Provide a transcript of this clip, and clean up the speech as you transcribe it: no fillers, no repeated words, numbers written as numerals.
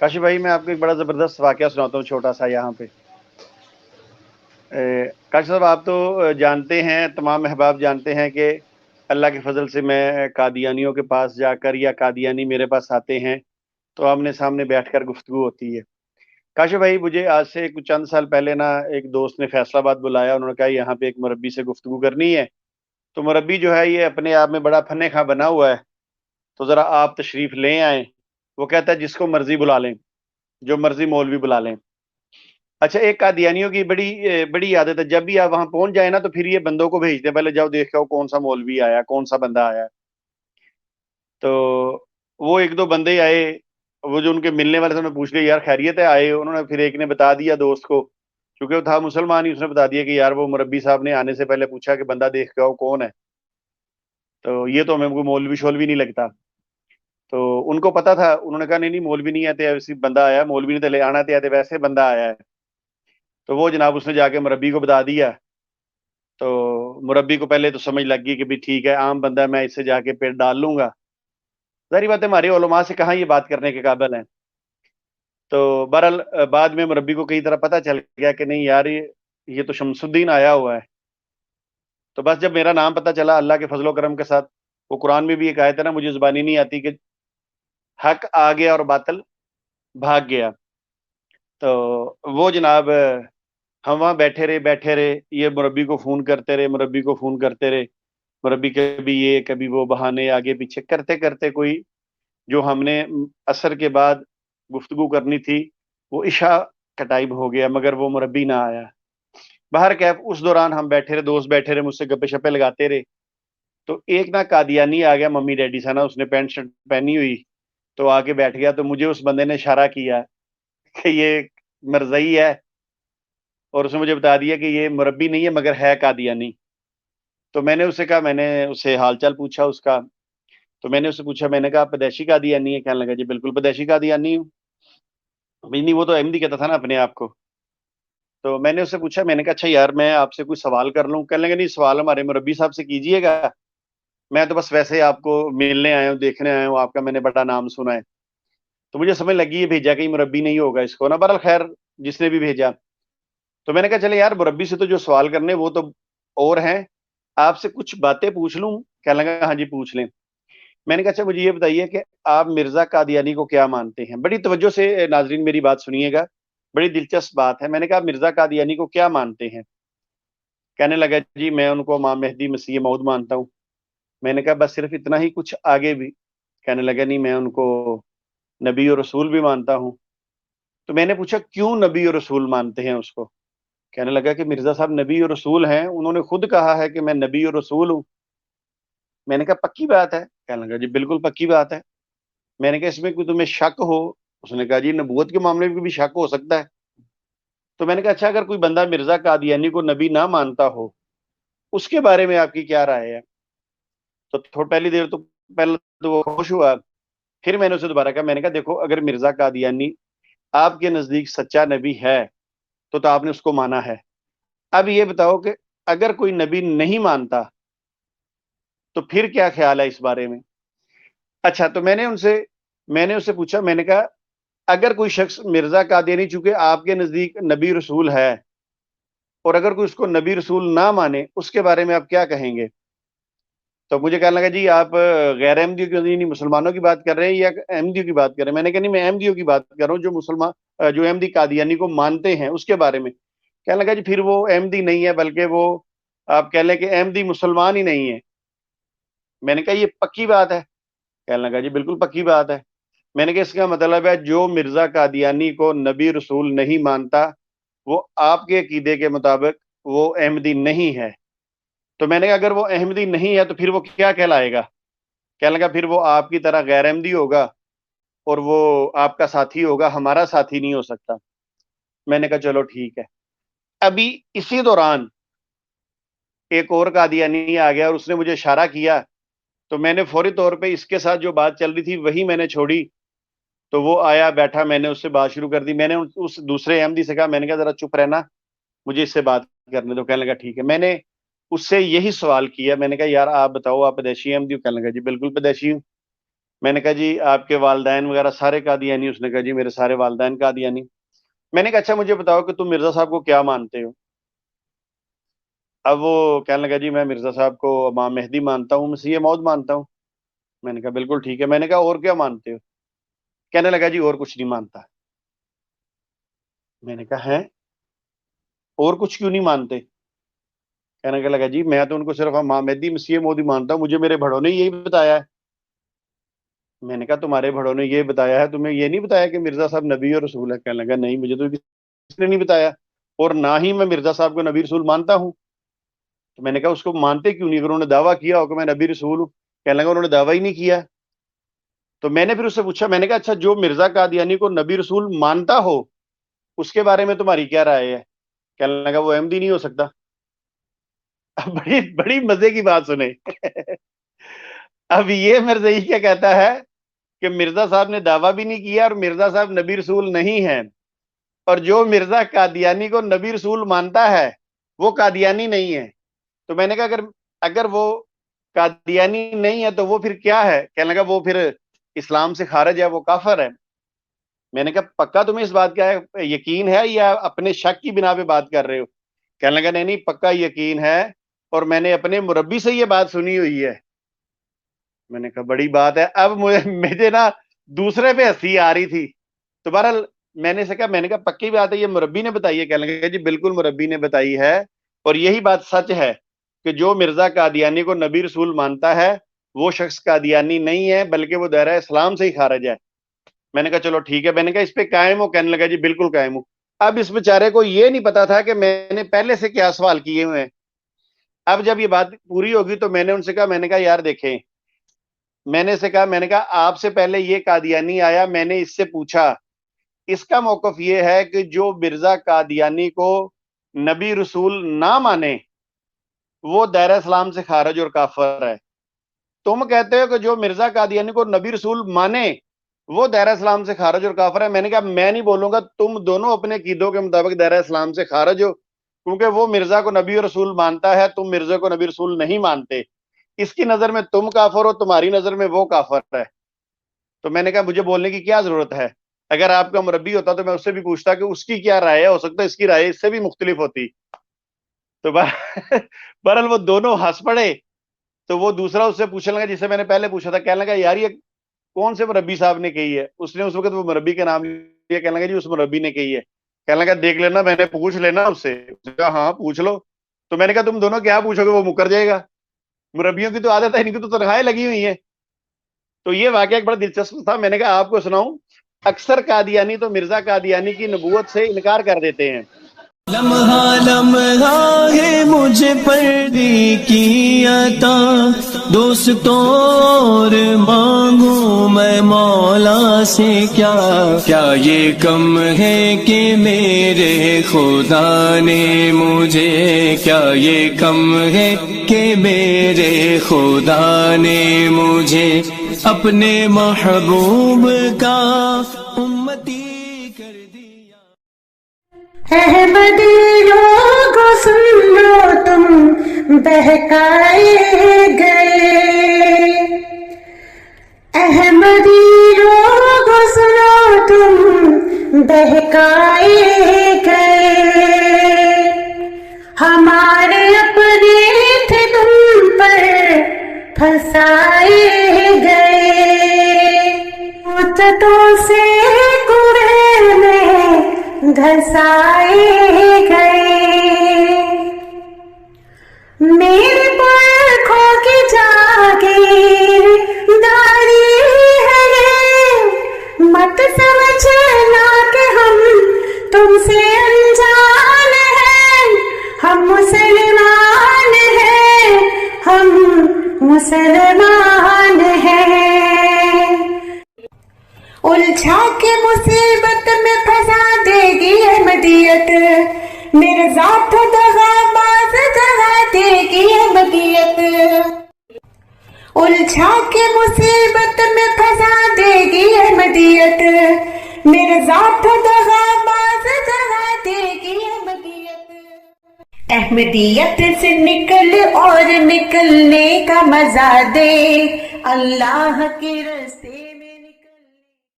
کاشف بھائی میں آپ کو ایک بڑا زبردست واقعہ سناتا ہوں چھوٹا سا یہاں پہ۔ کاشف صاحب آپ تو جانتے ہیں، تمام احباب جانتے ہیں کہ اللہ کے فضل سے میں قادیانیوں کے پاس جا کر یا قادیانی میرے پاس آتے ہیں تو آمنے سامنے بیٹھ کر گفتگو ہوتی ہے۔ کاشف بھائی مجھے آج سے کچھ چند سال پہلے نا ایک دوست نے فیصل آباد بلایا، انہوں نے کہا یہاں پہ ایک مربی سے گفتگو کرنی ہے۔ تو مربی جو ہے یہ اپنے آپ میں بڑا فن خواہ بنا ہوا ہے، تو ذرا آپ تشریف لے آئیں۔ وہ کہتا ہے جس کو مرضی بلا لیں، جو مرضی مولوی بلا لیں۔ اچھا، ایک قادیانیوں کی بڑی عادت ہے، جب بھی آپ وہاں پہنچ جائیں نا تو پھر یہ بندوں کو بھیجتے ہیں، پہلے جاؤ دیکھ کے کون سا مولوی آیا، کون سا بندہ آیا۔ تو وہ ایک دو بندے آئے، وہ جو ان کے ملنے والے تھے انہوں نے پوچھ لیا یار خیریت ہے آئے؟ انہوں نے پھر ایک نے بتا دیا دوست کو، کیونکہ وہ تھا مسلمان ہی، اس نے بتا دیا کہ یار وہ مربی صاحب نے آنے سے پہلے پوچھا کہ بندہ دیکھ کے آؤ کون ہے، تو یہ تو ہمیں کوئی مولوی شولوی نہیں لگتا۔ تو ان کو پتا تھا، انہوں نے کہا نہیں نہیں مولوی نہیں آتے، ایسی بندہ آیا، مولوی نے تو لے آنا تھے، ویسے بندہ آیا ہے۔ تو وہ جناب اس نے جا کے مربی کو بتا دیا، تو مربی کو پہلے تو سمجھ لگ گئی کہ بھی ٹھیک ہے عام بندہ ہے، میں اس سے جا کے پیٹ ڈال لوں گا۔ ظاہری بات ہے ہمارے علماء سے کہاں یہ بات کرنے کے قابل ہیں۔ تو بہرحال بعد میں مربی کو کئی طرح پتہ چل گیا کہ نہیں یار یہ تو شمس الدین آیا ہوا ہے۔ تو بس جب میرا نام پتہ چلا اللہ کے فضل و کرم کے ساتھ، وہ قرآن میں بھی ایک آیت ہے نا، مجھے زبانی نہیں آتی، کہ حق آ گیا اور باطل بھاگ گیا۔ تو وہ جناب ہم وہاں بیٹھے رہے، یہ مربی کو فون کرتے رہے، مربی کو فون کرتے رہے، مربی کبھی یہ کبھی وہ بہانے آگے پیچھے کرتے کرتے کوئی جو ہم نے عصر کے بعد گفتگو کرنی تھی وہ عشاء کا ٹائم ہو گیا، مگر وہ مربی نہ آیا۔ باہر کیف اس دوران ہم بیٹھے رہے، دوست بیٹھے رہے، مجھ سے گپے شپے لگاتے رہے۔ تو ایک نا قادیانی آ گیا ممی ڈیڈی سا نا، اس نے پینٹ شرٹ پہنی ہوئی، تو آ کے بیٹھ گیا۔ تو مجھے اس بندے نے اشارہ کیا کہ یہ مرزئی ہے، اور اس نے مجھے بتا دیا کہ یہ مربی نہیں ہے مگر ہے قادیانی۔ تو میں نے اسے کہا، میں نے اسے حال چال پوچھا اس کا، تو میں نے اسے پوچھا، میں نے کہا پیدائشی قادیانی ہے؟ کہنے لگا جی بالکل پیدائشی قادیانی ہوں۔ نہیں وہ تو احمدی کہتا تھا نا اپنے آپ کو۔ تو میں نے اس سے پوچھا، میں نے کہا اچھا یار میں آپ سے کوئی سوال کر لوں؟ کہنے لگا نہیں سوال ہمارے مربی صاحب سے کیجیے گا، میں تو بس ویسے آپ کو ملنے آیا ہوں، دیکھنے آیا ہوں، آپ کا میں نے بڑا نام سنا ہے۔ تو مجھے سمجھ لگی یہ بھیجا کہیں مربی نہیں ہوگا اس کو نا، بہرحال خیر جس نے بھی بھیجا۔ تو میں نے کہا چلے یار مربی سے تو جو سوال کرنے وہ تو اور ہیں، آپ سے کچھ باتیں پوچھ لوں؟ کہنے لگا ہاں جی پوچھ لیں۔ میں نے کہا اچھا مجھے یہ بتائیے کہ آپ مرزا قادیانی کو کیا مانتے ہیں؟ بڑی توجہ سے ناظرین میری بات سنیے گا، بڑی دلچسپ بات ہے۔ میں نے کہا مرزا قادیانی کو کیا مانتے ہیں؟ کہنے لگا جی میں ان کو امام مہدی مسیح موعود مانتا ہوں۔ میں نے کہا بس صرف اتنا ہی کچھ آگے بھی؟ کہنے لگا نہیں میں ان کو نبی اور رسول بھی مانتا ہوں۔ تو میں نے پوچھا کیوں نبی اور رسول مانتے ہیں اس کو؟ کہنے لگا کہ مرزا صاحب نبی اور رسول ہیں، انہوں نے خود کہا ہے کہ میں نبی اور رسول ہوں۔ میں نے کہا پکی بات ہے؟ کہنے لگا جی بالکل پکی بات ہے۔ میں نے کہا اس میں کوئی تمہیں شک ہو؟ اس نے کہا جی نبوت کے معاملے میں بھی شک ہو سکتا ہے۔ تو میں نے کہا اچھا اگر کوئی بندہ مرزا قادیانی کو نبی نہ مانتا ہو اس کے بارے میں آپ کی کیا رائے ہے؟ تو تھوڑا پہلی دیر تو پہلے تو وہ خوش ہوا، پھر میں نے اسے دوبارہ کہا، میں نے کہا دیکھو اگر مرزا قادیانی آپ کے نزدیک سچا نبی ہے تو آپ نے اس کو مانا ہے۔ اب یہ بتاؤ کہ اگر کوئی نبی نہیں مانتا تو پھر کیا خیال ہے اس بارے میں؟ اچھا تو میں نے اس سے پوچھا، میں نے کہا اگر کوئی شخص مرزا قادیانی چونکہ آپ کے نزدیک نبی رسول ہے اور اگر کوئی اس کو نبی رسول نہ مانے اس کے بارے میں آپ کیا کہیں گے؟ تو مجھے کہنے لگا جی آپ غیر احمدیوں کی نہیں مسلمانوں کی بات کر رہے ہیں یا احمدیوں کی بات کر رہے ہیں؟ میں نے کہا نہیں میں احمدیوں کی بات کر رہا ہوں، جو مسلمان جو احمدی قادیانی کو مانتے ہیں اس کے بارے میں۔ کہنے لگا جی پھر وہ احمدی نہیں ہے بلکہ وہ آپ کہہ لیں کہ احمدی مسلمان ہی نہیں ہے۔ میں نے کہا یہ پکی بات ہے؟ کہنے لگا جی بالکل پکی بات ہے۔ میں نے کہا اس کا مطلب ہے جو مرزا قادیانی کو نبی رسول نہیں مانتا وہ آپ کے عقیدے کے مطابق وہ احمدی نہیں ہے۔ تو میں نے کہا اگر وہ احمدی نہیں ہے تو پھر وہ کیا کہلائے گا؟ کہنے لگا پھر وہ آپ کی طرح غیر احمدی ہوگا اور وہ آپ کا ساتھی ہوگا، ہمارا ساتھی نہیں ہو سکتا۔ میں نے کہا چلو ٹھیک ہے۔ ابھی اسی دوران ایک اور قادیانی آ گیا اور اس نے مجھے اشارہ کیا، تو میں نے فوری طور پہ اس کے ساتھ جو بات چل رہی تھی وہی میں نے چھوڑی، تو وہ آیا بیٹھا، میں نے اس سے بات شروع کر دی۔ میں نے اس دوسرے احمدی سے کہا، میں نے کہا ذرا چپ رہنا، مجھے اس سے بات کرنے دو۔ کہنے لگا ٹھیک ہے۔ میں نے اس سے یہی سوال کیا، میں نے کہا یار آپ بتاؤ آپ پیدائشی احمدی ہو؟ کہنے لگا جی بالکل پیدائشی ہوں۔ میں نے کہا جی آپ کے والدین وغیرہ سارے قادیانی؟ اس نے کہا جی میرے سارے والدین قادیانی۔ میں نے کہا اچھا مجھے بتاؤ کہ تم مرزا صاحب کو کیا مانتے ہو؟ اب وہ کہنے لگا جی میں مرزا صاحب کو امام مہدی مانتا ہوں، مسیح موعود مانتا ہوں۔ میں نے کہا بالکل ٹھیک ہے۔ میں نے کہا اور کیا مانتے ہو؟ کہنے لگا جی اور کچھ نہیں مانتا۔ میں نے کہا ہے اور کچھ کیوں نہیں مانتے؟ کہنے لگا جی میں تو ان کو صرف امام مہدی مسیح موعود ہی مانتا ہوں، مجھے میرے بڑوں نے یہی بتایا ہے۔ میں نے کہا تمہارے بڑوں نے یہ بتایا ہے، تمہیں یہ نہیں بتایا کہ مرزا صاحب نبی اور رسول ہے؟ کہنے لگا نہیں مجھے تو کسی نے نہیں بتایا، اور نہ ہی میں مرزا صاحب کو نبی رسول مانتا ہوں۔ تو میں نے کہا اس کو مانتے کیوں نہیں؟ اگر انہوں نے دعویٰ کیا ہو کہ میں نبی رسول ہوں۔ کہنے لگا انہوں نے دعویٰ ہی نہیں کیا۔ تو میں نے پھر اس سے پوچھا، میں نے کہا اچھا جو مرزا قادیانی کو نبی رسول مانتا ہو اس کے بارے میں تمہاری کیا رائے ہے؟ کہنے لگا وہ احمدی نہیں ہو سکتا۔ بڑی بڑی مزے کی بات سنیں۔ اب یہ مرزائی کیا کہتا ہے کہ مرزا صاحب نے دعویٰ بھی نہیں کیا اور مرزا صاحب نبی رسول نہیں ہے، اور جو مرزا قادیانی کو نبی رسول مانتا ہے وہ قادیانی نہیں ہے۔ تو میں نے کہا اگر وہ قادیانی نہیں ہے تو وہ پھر کیا ہے؟ کہنے لگا وہ پھر اسلام سے خارج ہے، وہ کافر ہے۔ میں نے کہا پکا تمہیں اس بات کا یقین ہے یا اپنے شک کی بنا پہ بات کر رہے ہو؟ کہنے لگا نہیں نہیں پکا یقین ہے، اور میں نے اپنے مربی سے یہ بات سنی ہوئی ہے۔ میں نے کہا بڑی بات ہے۔ اب مجھے نا دوسرے پہ ہنسی آ رہی تھی، تو بہرحال میں نے کہا پکی بات ہے یہ مربی نے بتائی ہے؟ کہنے لگا جی بالکل مربی نے بتائی ہے، اور یہی بات سچ ہے کہ جو مرزا قادیانی کو نبی رسول مانتا ہے وہ شخص قادیانی نہیں ہے بلکہ وہ دائرہ اسلام سے ہی خارج ہے۔ میں نے کہا چلو ٹھیک ہے۔ میں نے کہا اس پہ قائم ہو؟ کہنے لگا جی بالکل قائم ہوں۔ اب اس بیچارے کو یہ نہیں پتا تھا کہ میں نے پہلے سے کیا سوال کیے ہوئے ہیں۔ اب جب یہ بات پوری ہوگی تو میں نے ان سے کہا، میں نے کہا یار دیکھیں، میں نے کہا آپ سے پہلے یہ قادیانی آیا، میں نے اس سے پوچھا، اس کا موقف یہ ہے کہ جو مرزا قادیانی کو نبی رسول نہ مانے وہ دائرہ اسلام سے خارج اور کافر ہے۔ تم کہتے ہو کہ جو مرزا قادیانی کو نبی رسول مانے وہ دائرہ اسلام سے خارج اور کافر ہے۔ میں نے کہا میں نہیں بولوں گا، تم دونوں اپنے عقیدوں کے مطابق دائرہ اسلام سے خارج ہو، کیونکہ وہ مرزا کو نبی اور رسول مانتا ہے، تم مرزا کو نبی رسول نہیں مانتے۔ اس کی نظر میں تم کافر ہو، تمہاری نظر میں وہ کافر ہے۔ تو میں نے کہا مجھے بولنے کی کیا ضرورت ہے؟ اگر آپ کا مربی ہوتا تو میں اس سے بھی پوچھتا کہ اس کی کیا رائے ہے، ہو سکتا ہے اس کی رائے اس سے بھی مختلف ہوتی۔ تو بہرحال وہ دونوں ہنس پڑے۔ تو وہ دوسرا اس سے پوچھنے لگا جس سے میں نے پہلے پوچھا تھا، کہنے لگا یار یہ کون سے مربی صاحب نے کہی ہے؟ اس نے اس وقت وہ مربی کا نام لیا، کہنے لگا جی اس مربی نے کہی ہے۔ کہنے لگا دیکھ لینا، میں نے پوچھ لینا اس سے۔ کہا ہاں پوچھ لو۔ تو میں نے کہا تم دونوں کیا پوچھو گے؟ وہ مکر جائے گا، مربیوں کی تو عادت ہے، ان کی تو تنخواہیں لگی ہوئی ہیں۔ تو یہ واقعہ ایک بڑا دلچسپ تھا، میں نے کہا آپ کو سناؤں۔ اکثر قادیانی تو مرزا قادیانی کی نبوت سے انکار کر دیتے ہیں۔ لمحہ لمحہ ہے مجھ پر کی عطا، دوستوں اور مانگوں میں مولا سے کیا یہ کم ہے کہ میرے خدا نے مجھے، کیا یہ کم ہے کہ میرے خدا نے مجھے اپنے محبوب کا امتی کر دیا۔ احمدی لوگو سن لو تم بہکائے گئے، احمدی لوگو سنو تم بہکائے گئے، ہمارے اپنے تھے تم پر پھنسائے گئے، مدتوں سے کنویں میں دھسائے گئے، میرے پرکھوں کی جاگیر داری ہے یہ، مت سمجھنا کہ ہم تم سے انجان ہیں، ہم مسلمان ہیں، ہم مسلمان ہیں۔ الجھا کے مصیبت میں پھنسا دے گی احمدیت، میرے ذات دغا باز دغا دے گی احمدیت، الجھا کے مصیبت میں پھنسا دے گی احمدیت، میرے ذات دغا باز دغا دے گی احمدیت۔ احمدیت سے نکل اور نکلنے کا مزہ دے، اللہ کے راستے